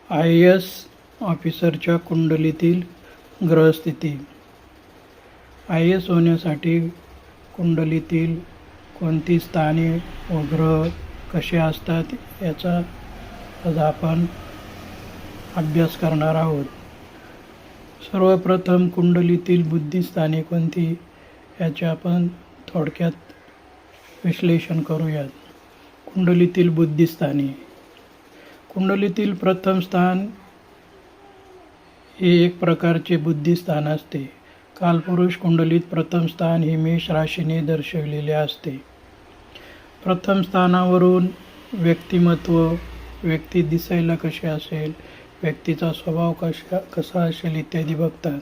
IAS ऑफिसरच्या कुंडलीतील ग्रहस्थिती. IAS होण्यासाठी कुंडलीतील कोणती स्थाने व ग्रह कसे असतात याचा आज आपण अभ्यास करणार आहोत. सर्वप्रथम कुंडलीतील बुद्धिस्थाने कोणती याचे आपण थोडक्यात विश्लेषण करूयात. कुंडलीतील बुद्धिस्थाने. कुंडलीतील प्रथम स्थान हे एक प्रकारचे बुद्धिस्थान असते. कालपुरुष कुंडलीत प्रथम स्थान हे मेष राशीने दर्शविलेले असते. प्रथम स्थानावरून व्यक्तिमत्व, व्यक्ती दिसायला कशी असेल, व्यक्तीचा स्वभाव कसा असेल इत्यादी बघतात.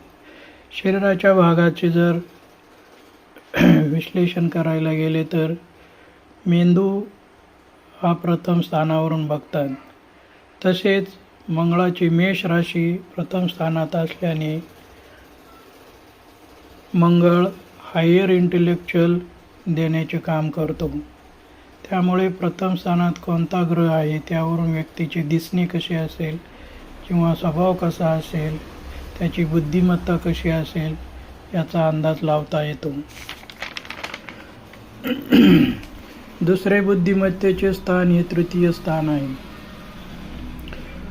शरीराच्या भागाचे जर विश्लेषण करायला गेले तर मेंदू हा प्रथम स्थानावरून बघतात. तसेच मंगळाची मेष राशी प्रथम स्थानात असल्याने मंगळ हायर इंटेलेक्च्युअल देण्याचे काम करतो. त्यामुळे प्रथम स्थानात कोणता ग्रह आहे त्यावरून व्यक्तीची दिसणे कशी असेल किंवा स्वभाव कसा असेल, त्याची बुद्धिमत्ता कशी असेल याचा अंदाज लावता येतो. दुसरे बुद्धिमत्तेचे स्थान हे तृतीय स्थान आहे.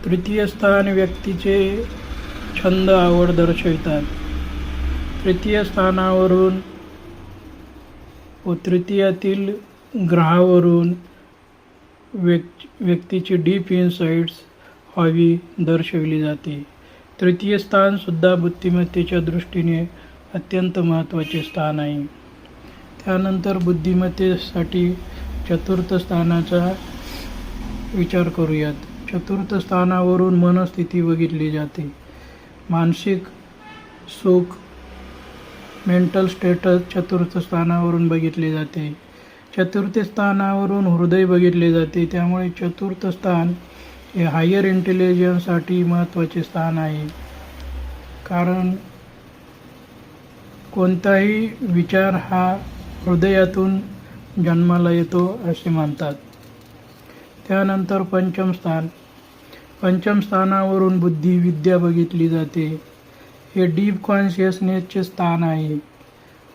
तृतीय स्थान व्यक्तीचे छंद, आवड दर्शवितात. तृतीय स्थानावरून व तृतीयातील ग्रहावरून व्यक्तीची डीप इन्साइट्स, हॉबी दर्शविली जाते. तृतीय स्थान सुद्धा बुद्धिमत्तेच्या दृष्टीने अत्यंत महत्त्वाचे स्थान आहे. त्यानंतर बुद्धिमत्तेसाठी चतुर्थ स्थानाचा विचार करूयात. चतुर्थ स्थानावरून मनस्थिती बघितली जाते. मानसिक सुख, मेंटल स्टेटस चतुर्थ स्थानावरून बघितले जाते. चतुर्थ स्थानावरून हृदय बघितले जाते. त्यामुळे चतुर्थ स्थान हे हायर इंटेलिजन्ससाठी महत्त्वाचे स्थान आहे. कारण कोणताही विचार हा हृदयातून जन्माला येतो असे म्हणतात. त्यानंतर पंचम स्थान. पंचम स्थानावरून बुद्धी, विद्या बघितली जाते. हे डीप कॉन्शियसनेसचे स्थान आहे.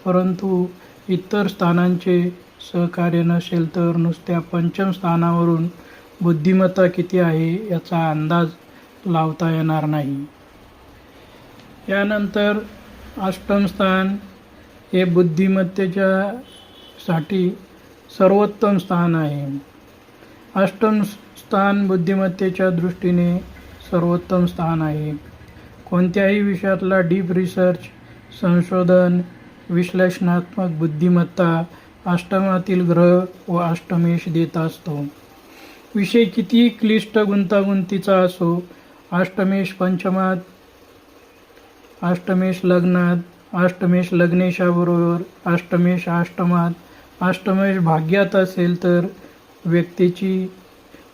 परंतु इतर स्थानांचे सहकार्य नसेल तर नुसत्या पंचम स्थानावरून बुद्धिमत्ता किती आहे याचा अंदाज लावता येणार नाही. यानंतर अष्टम स्थान हे बुद्धिमत्तेच्या साठी सर्वोत्तम स्थान आहे. अष्टम स्थान बुद्धिमत्तेच्या दृष्टीने सर्वोत्तम स्थान आहे. कोणत्याही विषयातला डीप रिसर्च, संशोधन, विश्लेषणात्मक बुद्धिमत्ता अष्टमातील ग्रह व अष्टमेश देत असतो. विषय किती क्लिष्ट गुंतागुंतीचा असो, अष्टमेश पंचमात, अष्टमेश लग्नात, अष्टमेश लग्नेशाबरोबर, अष्टमेश अष्टमात, अष्टमेश भाग्यात असेल तर व्यक्तीची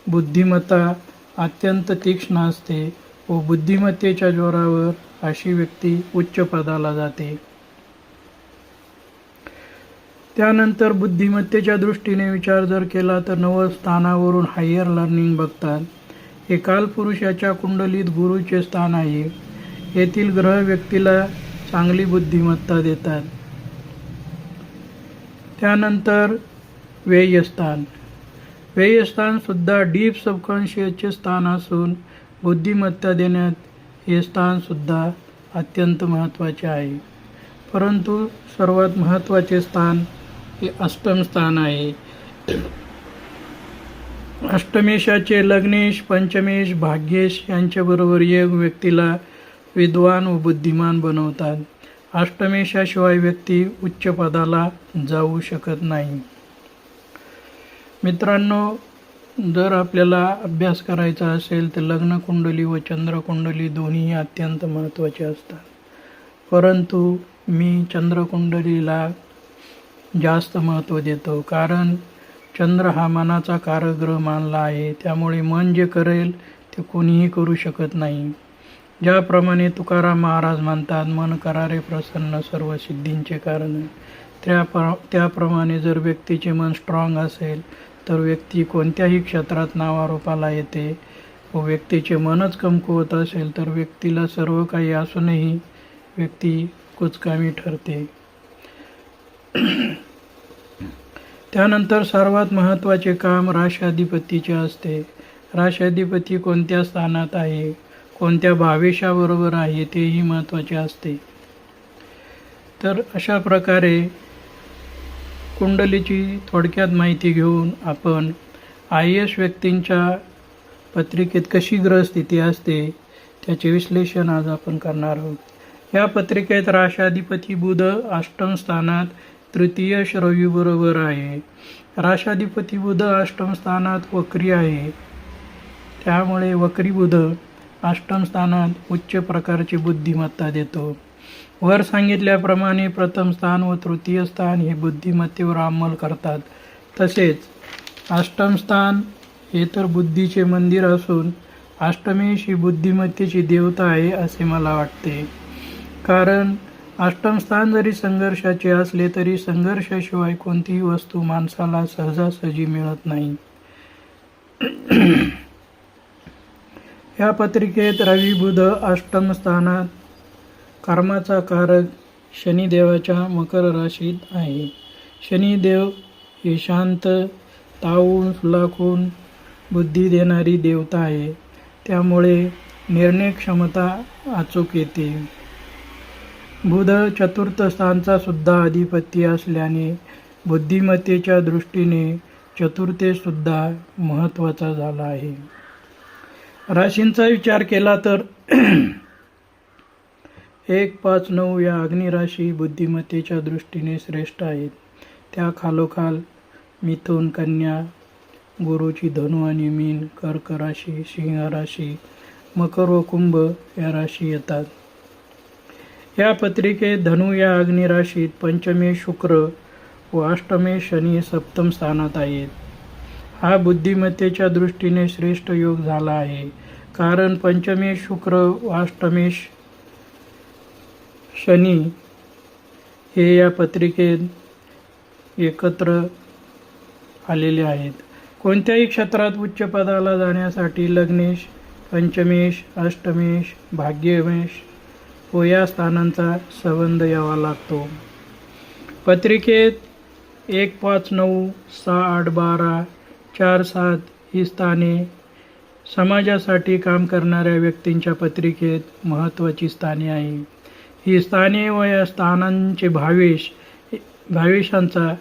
बुद्धिमत्ता अत्यंत तीक्ष्ण असते व बुद्धिमत्तेच्या जोरावर अशी व्यक्ती उच्च पदाला जाते. त्यानंतर बुद्धिमत्तेच्या दृष्टीने विचार जर केला तर नवद स्थानावरून हायर लर्निंग बघतात. हे कालपुरुषाच्या कुंडलीत गुरुचे स्थान आहे. येथील ग्रह व्यक्तीला चांगली बुद्धिमत्ता देतात. त्यानंतर व्ययस्थान. व्ययस्थान सुद्धा डीप सबकॉन्शियसचे स्थान असून बुद्धिमत्ता देण्यात हे स्थान सुद्धा अत्यंत महत्त्वाचे आहे. परंतु सर्वात महत्त्वाचे स्थान हे अष्टम स्थान आहे. अष्टमेशाचे लग्नेश, पंचमेश, भाग्येश यांच्याबरोबर योग व्यक्तीला विद्वान व बुद्धिमान बनवतात. अष्टमेशाशिवाय व्यक्ती उच्च पदाला जाऊ शकत नाही. मित्रांनो, जर आपल्याला अभ्यास करायचा असेल तर लग्न कुंडली व चंद्रकुंडली दोन्ही अत्यंत महत्त्वाचे असतात. परंतु मी चंद्रकुंडलीला जास्त महत्त्व देतो. कारण चंद्र हा मनाचा कारकग्रह मानला आहे. त्यामुळे मन जे करेल ते कोणीही करू शकत नाही. ज्याप्रमाणे तुकाराम महाराज म्हणतात, मन करारे प्रसन्न सर्व सिद्धींचे कारण. त्याप्रमाणे जर व्यक्तीचे मन स्ट्रॉंग असेल तर व्यक्ती कोणत्याही क्षेत्रात नावारूपाला येते. व व्यक्तीचे मनच कमकुवत असेल तर व्यक्तीला सर्व काही असूनही व्यक्ती कुचकामी ठरते. त्यानंतर सर्वात महत्त्वाचे काम राशाधिपतीचे असते. राशाधिपती कोणत्या स्थानात आहे, कोणत्या भावेशाबरोबर आहे तेही महत्त्वाचे असते. तर अशा प्रकारे कुंडलीची थोडक्यात माहिती घेऊन आपण IAS व्यक्तींच्या पत्रिकेत कशी ग्रहस्थिती असते त्याचे विश्लेषण आज आपण करणार आहोत. या पत्रिकेत राशाधिपती बुध अष्टम स्थानात तृतीय रवी बरोबर आहे. राशाधिपती बुध अष्टम स्थानात वक्री आहे. त्यामुळे वक्री बुध अष्टम स्थानात उच्च प्रकारची बुद्धिमत्ता देतो. वर सांगितल्याप्रमाणे प्रथम स्थान व तृतीय स्थान हे बुद्धिमत्तेवर अंमल करतात. तसेच अष्टम स्थान हे तर बुद्धीचे मंदिर असून अष्टमेश ही बुद्धिमत्तेची देवता आहे असे मला वाटते. कारण अष्टम स्थान जरी संघर्षाचे असले तरी संघर्षाशिवाय कोणतीही वस्तू माणसाला सहजासहजी मिळत नाही. या पत्रिकेत रवी बुध अष्टम स्थानात कर्माचा कारक शनिदेवाच्या मकर राशीत आहे. शनिदेव हे शांत, तावून सुलाखून बुद्धी देणारी देवता आहे. त्यामुळे निर्णय क्षमता अचूक येते. बुध चतुर्थ स्थानचा सुद्धा अधिपती असल्याने बुद्धिमत्तेच्या दृष्टीने चतुर्थेसुद्धा महत्त्वाचा झाला आहे. राशींचा विचार केला तर 1, 5, 9 या अग्निराशी बुद्धिमत्तेच्या दृष्टीने श्रेष्ठ आहेत. त्या खालोखाल मिथुन, कन्या, गुरुची धनु आणि मीन, कर्क राशी, सिंह राशी, मकर व कुंभ या राशी येतात. या पत्रिकेत धनु या अग्निराशीत पंचमेश शुक्र व अष्टमेश शनी सप्तम स्थानात आहेत. हा बुद्धिमत्तेच्या दृष्टीने श्रेष्ठ योग झाला आहे. कारण पंचमेश शुक्र व अष्टमेश शनी हे या पत्रिकेत एकत्र आलेले आहेत. कोणत्याही क्षेत्रात उच्च पदाला जाण्यासाठी लग्नेश, पंचमेश, अष्टमेश, भाग्यमेश व या स्थानांचा संबंध यावा लागतो. पत्रिकेत 1, 5, 9, 6, 8, 12, 4, 7 ही स्थाने समाजासाठी काम करणाऱ्या व्यक्तींच्या पत्रिकेत महत्त्वाची स्थाने आहे. ही स्थाने व या स्थानांचे भावेशांचा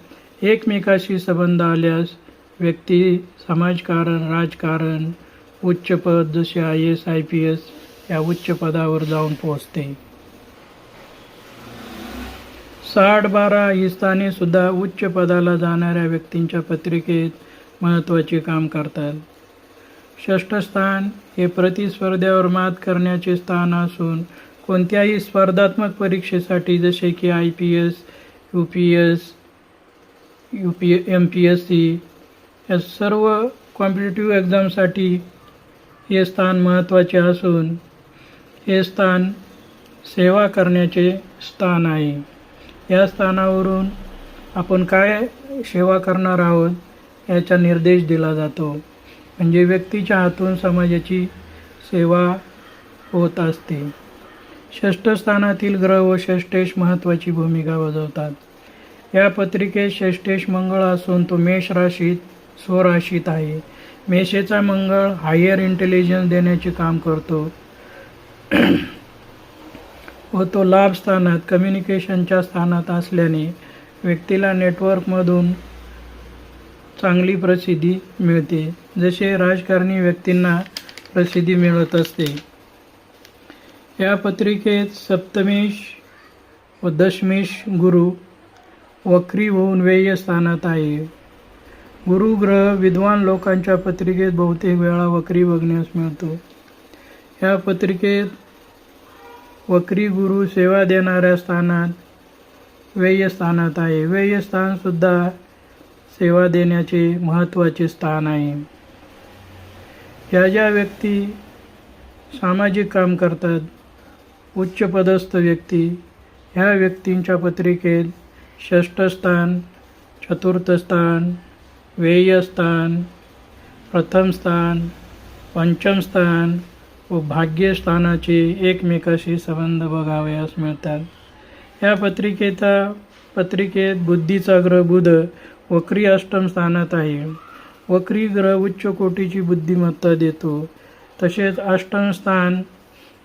एकमेकाशी संबंध आल्यास व्यक्ती समाजकारण, राजकारण, उच्च पद जसे IAS, IPS या उच्च पदावर जाऊन पोहोचते. 6, 8, 12 ही स्थाने सुद्धा उच्च पदाला जाणाऱ्या व्यक्तींच्या पत्रिकेत महत्त्वाचे काम करतात. षष्ठ स्थान हे प्रतिस्पर्ध्यावर मात करण्याचे स्थान असून कोणत्याही स्पर्धात्मक परीक्षेसाठी जसे की IPS, UPS, MPSC या सर्व कॉम्पिटिटिव्ह एक्झामसाठी हे स्थान महत्त्वाचे असून हे स्थान सेवा करण्याचे स्थान आहे. या स्थानावरून आपण काय सेवा करणार आहोत याचा निर्देश दिला जातो. म्हणजे व्यक्तीच्या हातून समाजाची सेवा होत असते. षष्ठ स्थानातील ग्रह व षष्ठेश महत्त्वाची भूमिका बजावतात. या पत्रिकेत षष्ठेश मंगळ असून तो मेष राशीत स्वराशीत आहे. मेषेचा मंगळ हायर इंटेलिजन्स देण्याचे काम करतो व तो लाभ स्थानात कम्युनिकेशनच्या स्थानात असल्याने व्यक्तीला नेटवर्कमधून चांगली प्रसिद्धी मिळते. जसे राजकारणी व्यक्तींना प्रसिद्धी मिळत असते. या पत्रिकेत सप्तमेश व दशमेश गुरु वक्री होऊन व्यय स्थानात आहे. गुरु ग्रह विद्वान लोकांच्या पत्रिकेत बहुतेक वेळा वक्री बघण्यास मिळतो. या पत्रिकेत वक्री गुरु सेवा देणाऱ्या स्थानात व्यय स्थानात आहे. व्यय स्थानसुद्धा सेवा देण्याचे महत्त्वाचे स्थान आहे. ज्या व्यक्ती सामाजिक काम करतात, उच्च पदस्थ व्यक्ती, ह्या व्यक्तींच्या पत्रिकेत षष्ठ स्थान, चतुर्थ स्थान, व्यय स्थान, प्रथम स्थान पंचम स्थान व भाग्यस्थानाचे एकमेकाशी संबंध बघावयास मिळतात। या पत्रिकेत बुद्धीचा ग्रह बुध वक्री अष्टम स्थानात आहे। वक्री ग्रह उच्च कोटीची बुद्धिमत्ता देतो। तसेच अष्टम स्थान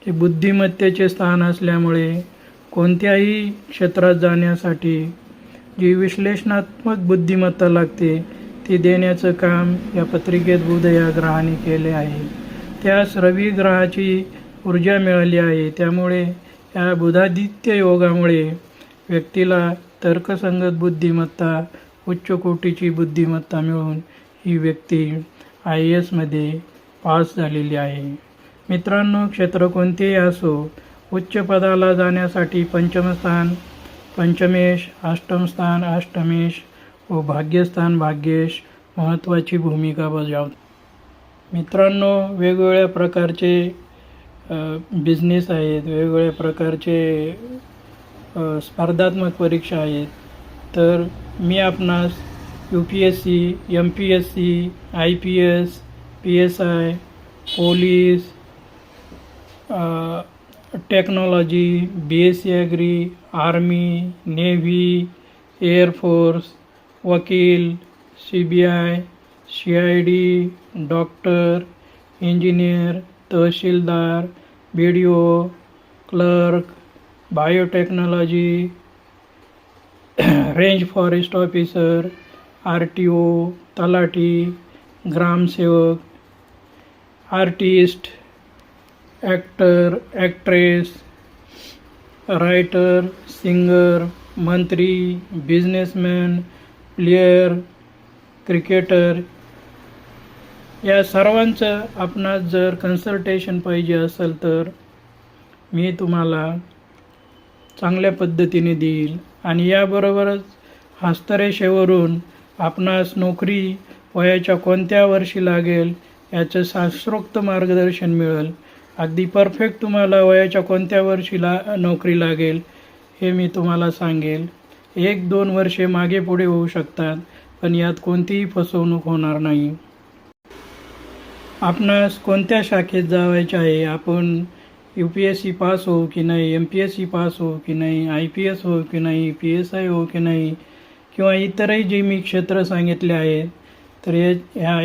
हे बुद्धिमत्तेचे स्थान असल्यामुळे कोणत्याही क्षेत्रात जाण्यासाठी जी विश्लेषणात्मक बुद्धिमत्ता लागते ती देण्याचं काम या पत्रिकेत बुध या ग्रहाने केले आहे। त्यास रवी ग्रहाची ऊर्जा मिळाली आहे। त्यामुळे या बुधादित्य योगामुळे व्यक्तीला तर्कसंगत बुद्धिमत्ता, उच्च कोटीची बुद्धिमत्ता मिळून ही व्यक्ती IAS मध्ये पास झालेली आहे। मित्रांनो, क्षेत्र कोणतेही असो, उच्च पदाला जाण्यासाठी पंचम स्थान पंचमेश, अष्टम स्थान अष्टमेश व भाग्यस्थान भाग्येश महत्त्वाची भूमिका बजावतात। मित्रांनो, वेगवेगळ्या प्रकारचे बिझनेस आहेत, वेगवेगळ्या प्रकारचे स्पर्धात्मक परीक्षा आहेत। तर मी आपणास UPSC, MPSC, IPS, PSI, police, technology, BSc agri, army, navy, air force, वकील, CBI, CID, doctor, engineer, tehsildar, BDO, clerk, biotechnology, range forest officer, RTO, तलाठी, ग्रामसेवक, artist, actor, actress, writer, singer, मंत्री, बिझनेसमॅन, प्लेयर, क्रिकेटर या सर्वांचं आपणास जर कन्सल्टेशन पाहिजे असेल तर मी तुम्हाला चांगल्या पद्धतीने देईल। आणि याबरोबरच हस्तरेषेवरून आपणास नोकरी वयाच्या कोणत्या वर्षी लागेल याचं शास्त्रोक्त मार्गदर्शन मिळेल। अगदी परफेक्ट तुम्हाला वयाच्या कोणत्या वर्षी नोकरी लागेल हे मी तुम्हाला सांगेल। 1-2 वर्षे मागे पुढे होऊ शकतात, पण यात कोणतीही फसवणूक होणार नाही। आपणास कोणत्या शाखेत जावायचे आहे, आपण UPSC पास होऊ की नाही, MPSC पास होऊ की नाही, IPS होऊ की नाही, PSI होऊ की नाही, किंवा इतरही जे मी क्षेत्र सांगितले आहेत, तर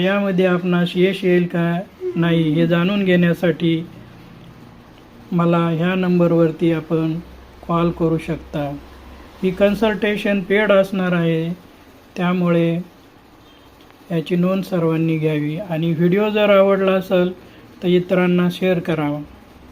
यामध्ये आपणास यश येईल का नाही हे जाणून घेण्यासाठी मला ह्या नंबरवरती आपण कॉल करू शकता। ही कन्सल्टेशन पेड असणार आहे, त्यामुळे याची नोंद सर्वांनी घ्यावी। आणि व्हिडिओ जर आवडला असेल तर इतरांना शेअर करावा।